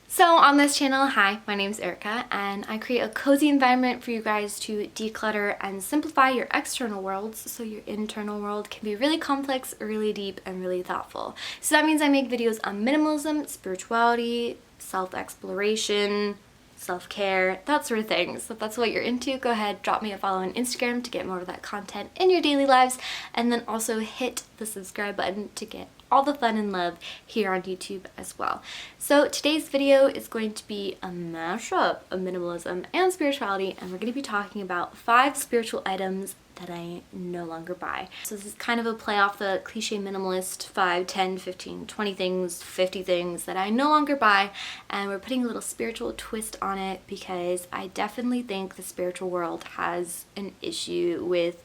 So on this channel, hi, my name is Erica, and I create a cozy environment for you guys to declutter and simplify your external worlds so your internal world can be really complex, really deep, and really thoughtful. So that means I make videos on minimalism, spirituality, self-exploration, self-care, that sort of thing. So if that's what you're into, go ahead, drop me a follow on Instagram to get more of that content in your daily lives, and then also hit the subscribe button to get all the fun and love here on YouTube as well. So today's video is going to be a mashup of minimalism and spirituality, and we're going to be talking about 5 spiritual items that I no longer buy. So this is kind of a play off the cliche minimalist 5, 10, 15, 20 things, 50 things that I no longer buy, and we're putting a little spiritual twist on it because I definitely think the spiritual world has an issue with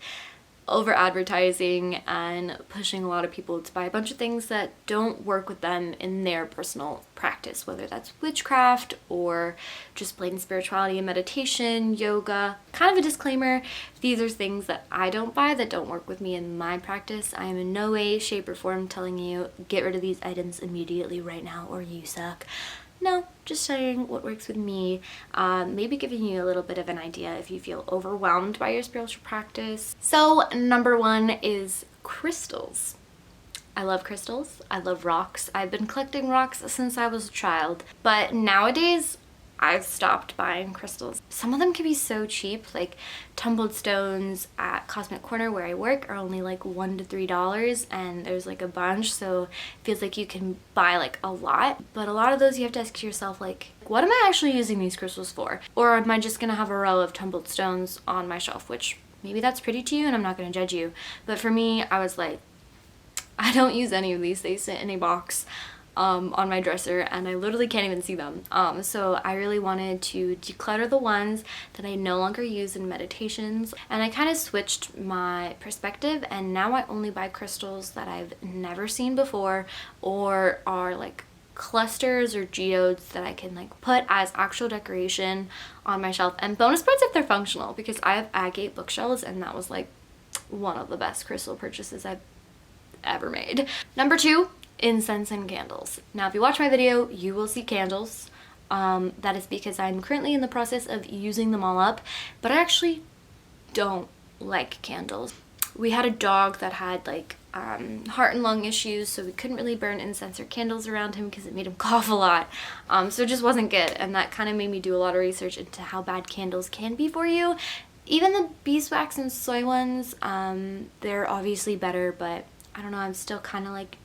over advertising and pushing a lot of people to buy a bunch of things that don't work with them in their personal practice, whether that's witchcraft or just plain spirituality and meditation, yoga. Kind of a disclaimer, these are things that I don't buy, that don't work with me in my practice. I am in no way, shape, or form telling you get rid of these items immediately right now or you suck. No, just sharing what works with me, maybe giving you a little bit of an idea if you feel overwhelmed by your spiritual practice. So number 1 is crystals. I love crystals. I love rocks. I've been collecting rocks since I was a child, but nowadays I've stopped buying crystals. Some of them can be so cheap, like tumbled stones at Cosmic Corner where I work are only like $1 to $3, and there's like a bunch, so it feels like you can buy like a lot. But a lot of those you have to ask yourself, like, what am I actually using these crystals for? Or am I just gonna have a row of tumbled stones on my shelf, which maybe that's pretty to you and I'm not gonna judge you. But for me, I was like, I don't use any of these. They sit in a box on my dresser and I literally can't even see them. So I really wanted to declutter the ones that I no longer use in meditations, and I kind of switched my perspective, and now I only buy crystals that I've never seen before or are like clusters or geodes that I can like put as actual decoration on my shelf, and bonus points if they're functional, because I have agate bookshelves and that was like one of the best crystal purchases I've ever made. Number 2, incense and candles. Now if you watch my video you will see candles. That is because I'm currently in the process of using them all up, but I actually don't like candles. We had a dog that had like heart and lung issues, so we couldn't really burn incense or candles around him because it made him cough a lot. So it just wasn't good, and that kind of made me do a lot of research into how bad candles can be for you. Even the beeswax and soy ones, they're obviously better, but I don't know, I'm still kind of like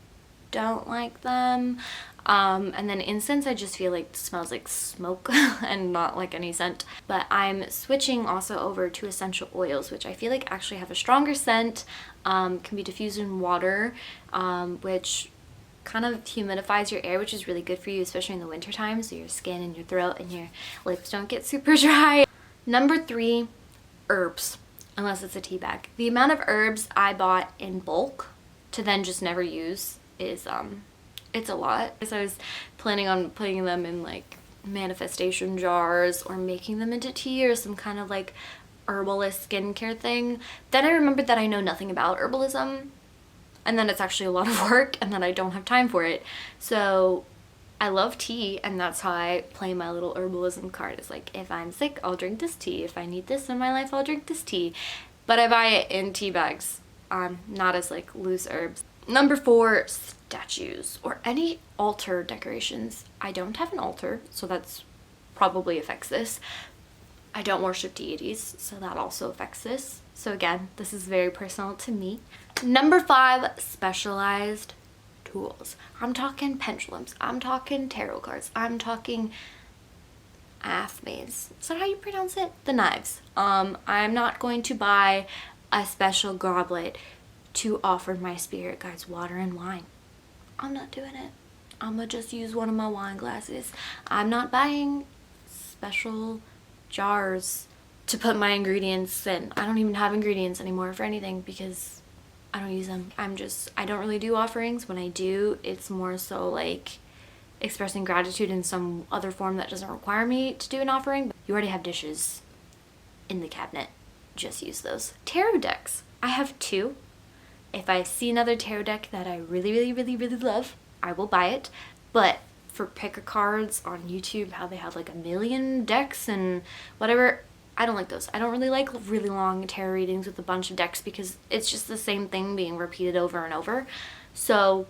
don't like them. And then incense, I just feel like smells like smoke and not like any scent. But I'm switching also over to essential oils, which I feel like actually have a stronger scent, can be diffused in water, which kind of humidifies your air, which is really good for you, especially in the winter time, so your skin and your throat and your lips don't get super dry. Number 3, herbs, unless it's a tea bag. The amount of herbs I bought in bulk to then just never use is it's a lot. So I was planning on putting them in like manifestation jars or making them into tea or some kind of like herbalist skincare thing. Then I remembered that I know nothing about herbalism, and then it's actually a lot of work and then I don't have time for it. So I love tea, and that's how I play my little herbalism card. It's like, if I'm sick, I'll drink this tea. If I need this in my life, I'll drink this tea. But I buy it in tea bags, not as like loose herbs. Number 4, statues or any altar decorations. I don't have an altar, so that's probably affects this. I don't worship deities, so that also affects this. So again, this is very personal to me. Number 5, specialized tools. I'm talking pendulums, I'm talking tarot cards, I'm talking athmays. Is that how you pronounce it? The knives. I'm not going to buy a special goblet to offer my spirit guides water and wine. I'm not doing it. I'm gonna just use one of my wine glasses. I'm not buying special jars to put my ingredients in. I don't even have ingredients anymore for anything because I don't use them. I don't really do offerings. When I do, it's more so like expressing gratitude in some other form that doesn't require me to do an offering. You already have dishes in the cabinet. Just use those. Tarot decks. I have 2. If I see another tarot deck that I really love, I will buy it. But for pick a cards on YouTube, how they have like a million decks and whatever. I don't like those. I don't really like really long tarot readings with a bunch of decks because it's just the same thing being repeated over and over. So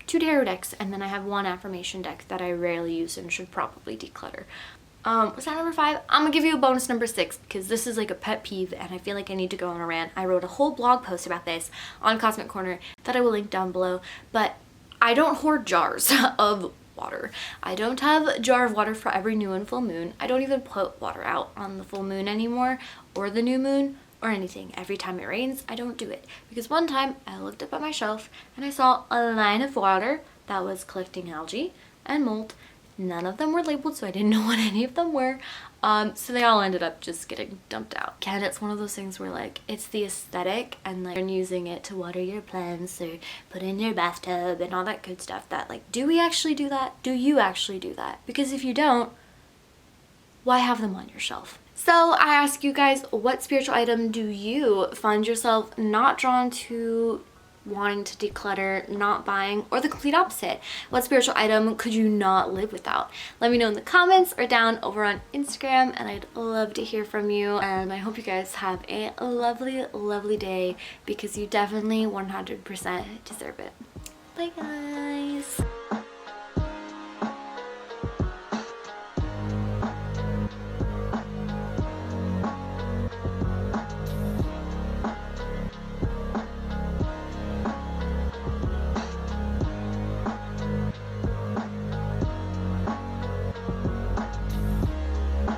2 tarot decks, and then I have 1 affirmation deck that I rarely use and should probably declutter. Was that number 5? I'm gonna give you a bonus number 6 because this is like a pet peeve and I feel like I need to go on a rant. I wrote a whole blog post about this on Cosmic Corner that I will link down below, but I don't hoard jars of water. I don't have a jar of water for every new and full moon. I don't even put water out on the full moon anymore or the new moon or anything. Every time it rains, I don't do it because one time I looked up at my shelf and I saw a line of water that was collecting algae and mold. None of them were labeled, so I didn't know what any of them were. So they all ended up just getting dumped out. And it's one of those things where like it's the aesthetic and like you're using it to water your plants or put in your bathtub and all that good stuff that like, do we actually do that? Do you actually do that? Because if you don't, why have them on your shelf? So I ask you guys, what spiritual item do you find yourself not drawn to, wanting to declutter, not buying, or the complete opposite? What spiritual item could you not live without? Let me know in the comments or down over on Instagram, and I'd love to hear from you. And I hope you guys have a lovely, lovely day because you definitely 100% deserve it. Bye guys!